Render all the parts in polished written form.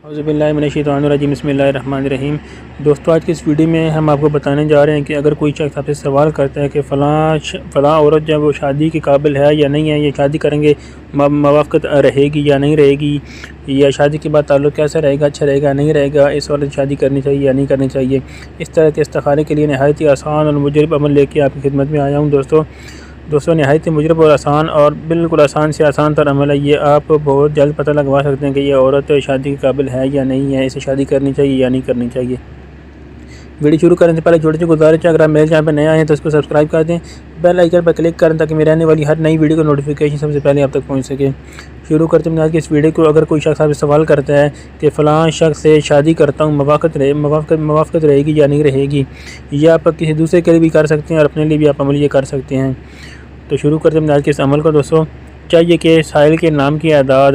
اعوذ باللہ من الشیطان الرجیم بسم اللہ الرحمن الرحیم۔ دوستو آج کی اس ویڈیو میں ہم آپ کو بتانے جا رہے ہیں کہ اگر کوئی شخص آپ سے سوال کرتا ہے کہ فلاں عورت جب وہ شادی کے قابل ہے یا نہیں ہے، یا شادی کریں گے موافقت رہے گی یا نہیں رہے گی، یا شادی کے بعد تعلق کیسا رہے گا، اچھا رہے گا نہیں رہے گا، اس عورت شادی کرنی چاہیے یا نہیں کرنی چاہیے، اس طرح کے استخارے کے لیے نہایت ہی آسان اور مجرب عمل لے کے آپ کی خدمت میں آیا ہوں۔ دوستو نہایت ہی مجرب اور آسان اور بالکل آسان سے آسان تر عمل ہے یہ۔ آپ بہت جلد پتہ لگوا سکتے ہیں کہ یہ عورت شادی کے قابل ہے یا نہیں ہے، اسے شادی کرنی چاہیے یا نہیں کرنی چاہیے۔ ویڈیو شروع کرنے سے پہلے چھوٹی سی گزارش ہے، اگر آپ میرے چینل پہ نئے آئے ہیں تو اس کو سبسکرائب کر دیں، بیل آئیکن پر کلک کریں تاکہ میرے آنے والی ہر نئی ویڈیو کا نوٹیفیکیشن سب سے پہلے آپ تک پہنچ سکے۔ شروع کرتے ہیں آج کی اس ویڈیو کو۔ اگر کوئی شخص آپ سے سوال کرتا ہے کہ فلاں شخص سے شادی کرتا ہوں، موافقت رہے گی یا نہیں رہے گی، یہ آپ کسی دوسرے کے لیے بھی کر سکتے ہیں اور اپنے لیے بھی آپ عمل یہ کر سکتے ہیں۔ تو شروع کرتے ہیں آج کے اس عمل کو۔ دوستو چاہیے کہ سائل کے نام کی اعداد،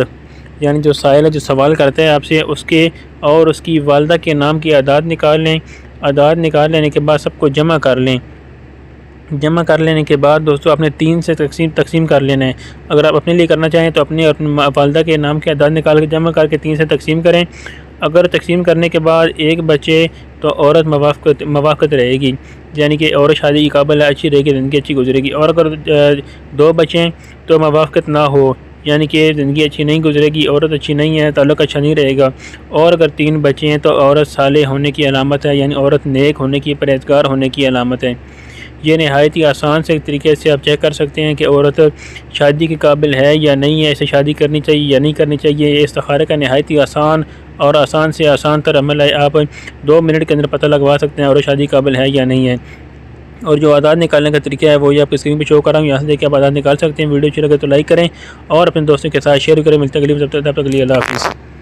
یعنی جو سائل ہے جو سوال کرتا ہے آپ سے، اس کے اور اس کی والدہ کے نام کی اعداد نکال لیں۔ اعداد نکال لینے کے بعد سب کو جمع کر لیں۔ جمع کر لینے کے بعد دوستو اپنے 3 سے تقسیم کر لینا ہے۔ اگر آپ اپنے لیے کرنا چاہیں تو اپنی والدہ کے نام کے اعداد نکال کے جمع کر کے 3 سے تقسیم کریں۔ اگر تقسیم کرنے کے بعد ایک بچے تو عورت موافقت رہے گی، یعنی کہ عورت شادی کی قابل ہے، اچھی رہے گی، زندگی اچھی گزرے گی۔ اور اگر 2 بچیں تو موافقت نہ ہو، یعنی کہ زندگی اچھی نہیں گزرے گی، عورت اچھی نہیں ہے، تعلق اچھا نہیں رہے گا۔ اور اگر 3 بچے ہیں تو عورت صالح ہونے کی علامت ہے، یعنی عورت نیک ہونے کی، پرہیزگار ہونے کی علامت ہے۔ یہ نہایت ہی آسان سے ایک طریقے سے آپ چیک کر سکتے ہیں کہ عورت شادی کے قابل ہے یا نہیں ہے، اسے شادی کرنی چاہیے یا نہیں کرنی چاہیے۔ یہ استخارے کا نہایت ہی آسان اور آسان سے آسان تر عمل ہے۔ آپ 2 منٹ کے اندر پتہ لگوا سکتے ہیں عورت شادی قابل ہے یا نہیں ہے۔ اور جو اعداد نکالنے کا طریقہ ہے وہ یہ آپ کی اسکرین پہ شو کر رہا ہوں، یہاں سے دیکھ کے آپ اعداد نکال سکتے ہیں۔ ویڈیو اچھی لگے تو لائک کریں اور اپنے دوستوں کے ساتھ شیئر کریں۔ ملتے ہیں اگلی ویڈیو میں، تب تک کے لیے اللہ حافظ۔